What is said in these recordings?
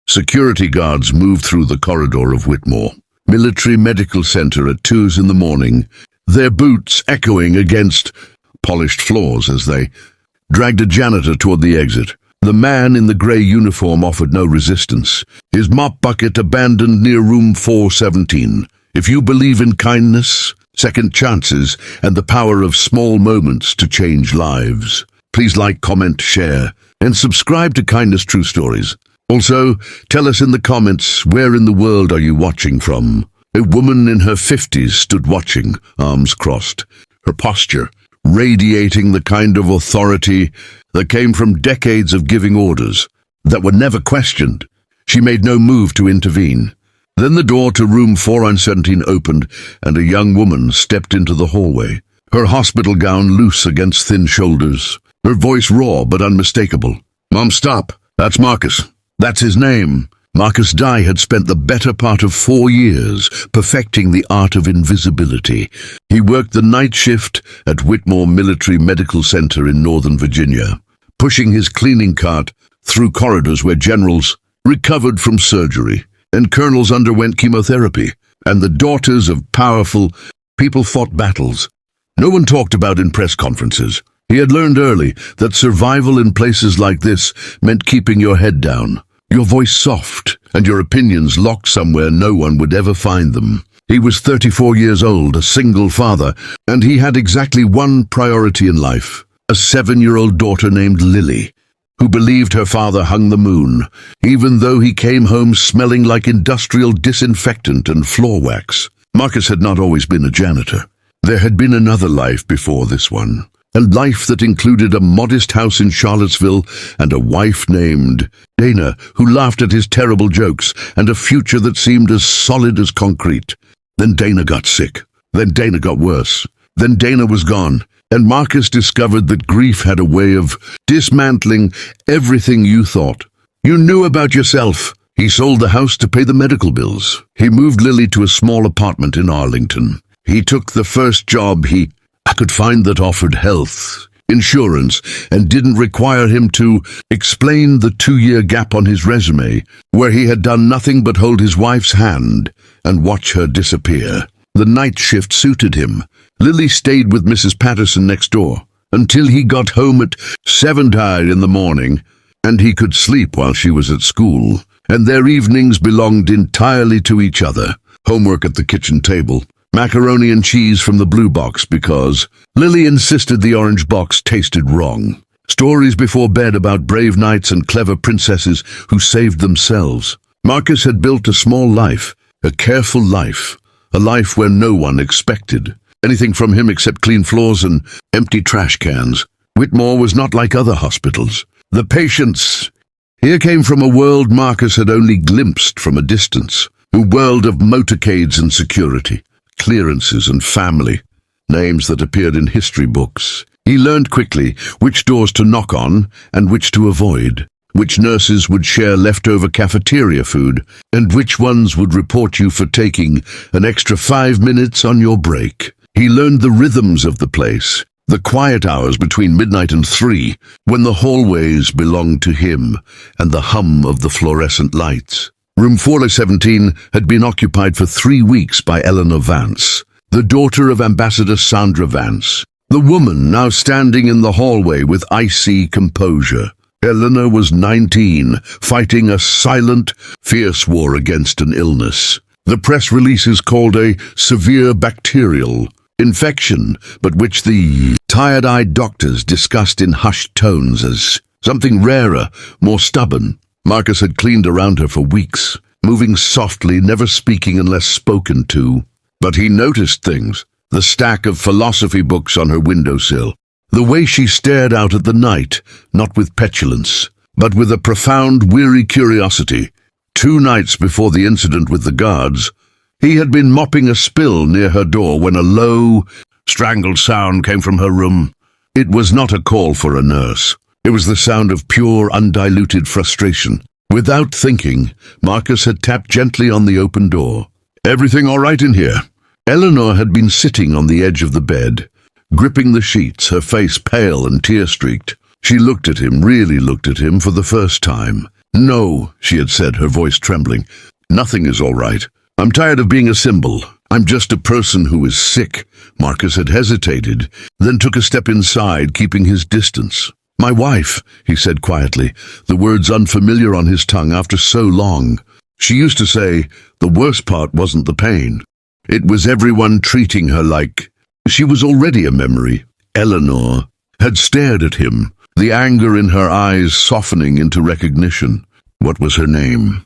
Security guards moved through the corridor of Whitmore Military Medical Center at 2 in the morning, their boots echoing against polished floors as they dragged a janitor toward the exit. The man in the grey uniform offered no resistance, his mop bucket abandoned near room 417. If you believe in kindness, second chances, and the power of small moments to change lives, please like, comment, share, and subscribe to Kindness True Stories. Also, tell us in the comments, where in the world are you watching from? A woman in her 50s stood watching, arms crossed, her posture radiating the kind of authority that came from decades of giving orders that were never questioned. She made no move to intervene. Then the door to room 417 opened, and a young woman stepped into the hallway, her hospital gown loose against thin shoulders, her voice raw but unmistakable. "Mom, stop. That's Marcus. That's his name." Marcus Dye had spent the better part of 4 years perfecting the art of invisibility. He worked the night shift at Whitmore Military Medical Center in Northern Virginia, pushing his cleaning cart through corridors where generals recovered from surgery and colonels underwent chemotherapy, and the daughters of powerful people fought battles no one talked about in press conferences. He had learned early that survival in places like this meant keeping your head down, your voice soft, and your opinions locked somewhere no one would ever find them. He was 34 years old, a single father, and he had exactly one priority in life: a 7-year-old daughter named Lily, who believed her father hung the moon, even though he came home smelling like industrial disinfectant and floor wax. Marcus had not always been a janitor. There had been another life before this one. A life that included a modest house in Charlottesville and a wife named Dana who laughed at his terrible jokes, and a future that seemed as solid as concrete. Then Dana got sick. Then Dana got worse. Then Dana was gone, and Marcus discovered that grief had a way of dismantling everything you thought you knew about yourself. He sold the house to pay the medical bills. He moved Lily to a small apartment in Arlington. He took the first job he could find that offered health, insurance, and didn't require him to explain the 2-year gap on his resume, where he had done nothing but hold his wife's hand and watch her disappear. The night shift suited him. Lily stayed with Mrs. Patterson next door until he got home at 7 in the morning, and he could sleep while she was at school, and their evenings belonged entirely to each other. Homework at the kitchen table, macaroni and cheese from the blue box because Lily insisted the orange box tasted wrong. Stories before bed about brave knights and clever princesses who saved themselves. Marcus had built a small life, a careful life, a life where no one expected anything from him except clean floors and empty trash cans. Whitmore was not like other hospitals. The patients here came from a world Marcus had only glimpsed from a distance, a world of motorcades and security, clearances and family, names that appeared in history books. He learned quickly which doors to knock on and which to avoid, which nurses would share leftover cafeteria food, and which ones would report you for taking an extra 5 minutes on your break. He learned the rhythms of the place, the quiet hours between midnight and 3, when the hallways belonged to him, and the hum of the fluorescent lights. Room 417 had been occupied for 3 weeks by Eleanor Vance, the daughter of Ambassador Sandra Vance, the woman now standing in the hallway with icy composure. Eleanor was 19, fighting a silent, fierce war against an illness the press releases called a severe bacterial infection, but which the tired-eyed doctors discussed in hushed tones as something rarer, more stubborn. Marcus had cleaned around her for weeks, moving softly, never speaking unless spoken to. But he noticed things: the stack of philosophy books on her windowsill, the way she stared out at the night, not with petulance, but with a profound, weary curiosity. 2 nights before the incident with the guards, he had been mopping a spill near her door when a low, strangled sound came from her room. It was not a call for a nurse. It was the sound of pure, undiluted frustration. Without thinking, Marcus had tapped gently on the open door. "Everything all right in here?" Eleanor had been sitting on the edge of the bed, gripping the sheets, her face pale and tear-streaked. She looked at him, really looked at him for the first time. No, she had said, her voice trembling. Nothing is all right. I'm tired of being a symbol. I'm just a person who is sick. Marcus had hesitated, then took a step inside, keeping his distance. My wife, he said quietly, the words unfamiliar on his tongue after so long. She used to say, the worst part wasn't the pain. It was everyone treating her like she was already a memory. Eleanor had stared at him, the anger in her eyes softening into recognition. What was her name?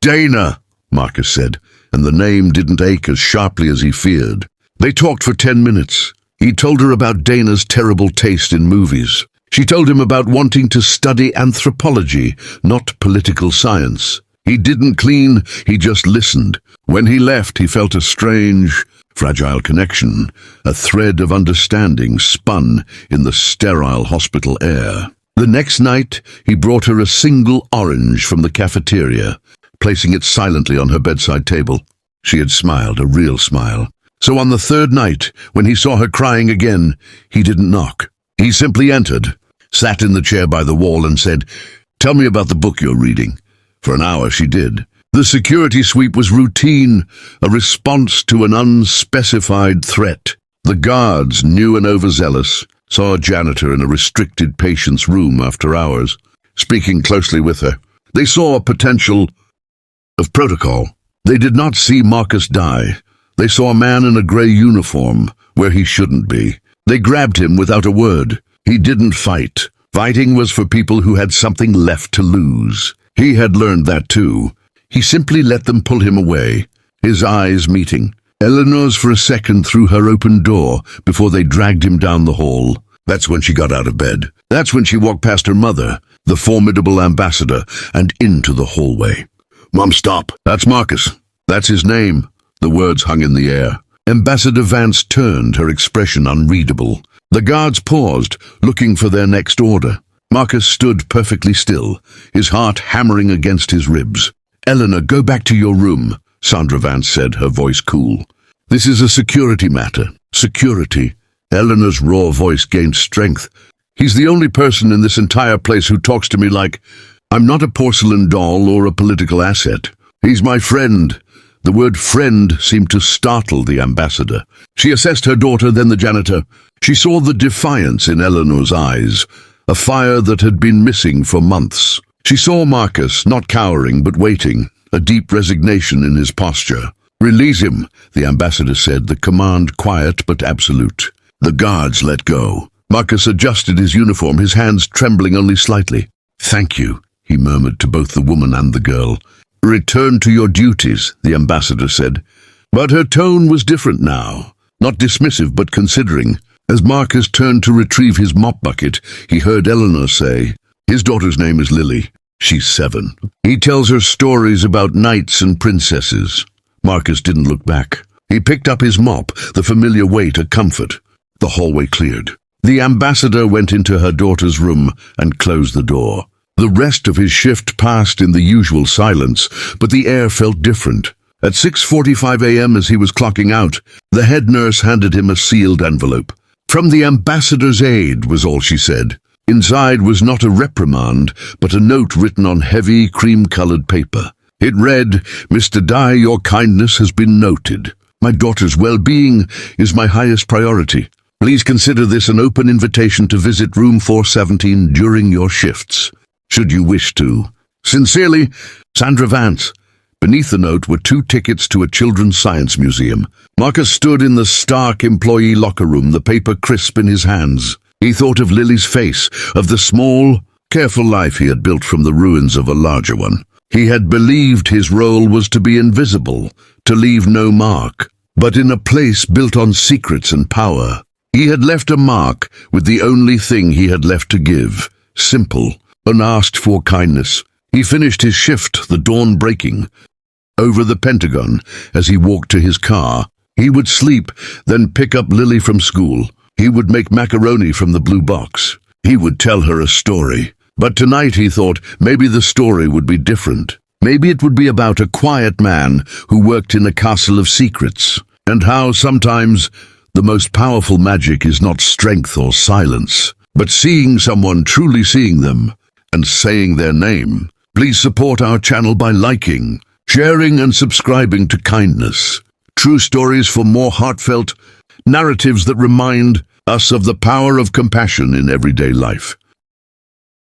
Dana, Marcus said, and the name didn't ache as sharply as he feared. They talked for 10 minutes. He told her about Dana's terrible taste in movies. She told him about wanting to study anthropology, not political science. He didn't clean, he just listened. When he left, he felt a strange, fragile connection, a thread of understanding spun in the sterile hospital air. The next night, he brought her a single orange from the cafeteria, placing it silently on her bedside table. She had smiled, a real smile. So on the third night, when he saw her crying again, he didn't knock. He simply entered, sat in the chair by the wall and said, "Tell me about the book you're reading." For an hour she did. The security sweep was routine, a response to an unspecified threat. The guards, new and overzealous, saw a janitor in a restricted patient's room after hours, speaking closely with her. They saw a potential of protocol. They did not see Marcus die. They saw a man in a grey uniform where he shouldn't be. They grabbed him without a word. He didn't fight. Fighting was for people who had something left to lose. He had learned that too. He simply let them pull him away, his eyes meeting. Eleanor's for a second through her open door before they dragged him down the hall. That's when she got out of bed. That's when she walked past her mother, the formidable ambassador, and into the hallway. "Mom, stop. That's Marcus. That's his name." The words hung in the air. Ambassador Vance turned, her expression unreadable. The guards paused, looking for their next order. Marcus stood perfectly still, his heart hammering against his ribs. "Eleanor, go back to your room," Sandra Vance said, her voice cool. "This is a security matter." Security. Eleanor's raw voice gained strength. "He's the only person in this entire place who talks to me like I'm not a porcelain doll or a political asset. He's my friend." The word friend seemed to startle the ambassador. She assessed her daughter, then the janitor. She saw the defiance in Eleanor's eyes, a fire that had been missing for months. She saw Marcus, not cowering but waiting, a deep resignation in his posture. "Release him," the ambassador said, the command quiet but absolute. The guards let go. Marcus adjusted his uniform, his hands trembling only slightly. "Thank you," he murmured to both the woman and the girl. "Return to your duties," the ambassador said. But her tone was different now, not dismissive but considering. As Marcus turned to retrieve his mop bucket, he heard Eleanor say, "His daughter's name is Lily. She's 7. He tells her stories about knights and princesses." Marcus didn't look back. He picked up his mop, the familiar weight a comfort. The hallway cleared. The ambassador went into her daughter's room and closed the door. The rest of his shift passed in the usual silence, but the air felt different. At 6:45 a.m. as he was clocking out, the head nurse handed him a sealed envelope. "From the ambassador's aide," was all she said. Inside was not a reprimand, but a note written on heavy, cream-colored paper. It read, "Mr. Dye, your kindness has been noted. My daughter's well-being is my highest priority. Please consider this an open invitation to visit room 417 during your shifts, should you wish to. Sincerely, Sandra Vance." Beneath the note were 2 tickets to a children's science museum. Marcus stood in the Stark employee locker room, the paper crisp in his hands. He thought of Lily's face, of the small, careful life he had built from the ruins of a larger one. He had believed his role was to be invisible, to leave no mark. But in a place built on secrets and power, he had left a mark with the only thing he had left to give. Simple, unasked for kindness. He finished his shift, the dawn breaking. Over the Pentagon, as he walked to his car, he would sleep, then pick up Lily from school. He would make macaroni from the blue box. He would tell her a story. But tonight, he thought, maybe the story would be different. Maybe it would be about a quiet man who worked in a castle of secrets, and how sometimes the most powerful magic is not strength or silence, but seeing someone truly seeing them and saying their name. Please support our channel by liking, sharing and subscribing to Kindness. True stories for more heartfelt narratives that remind us of the power of compassion in everyday life.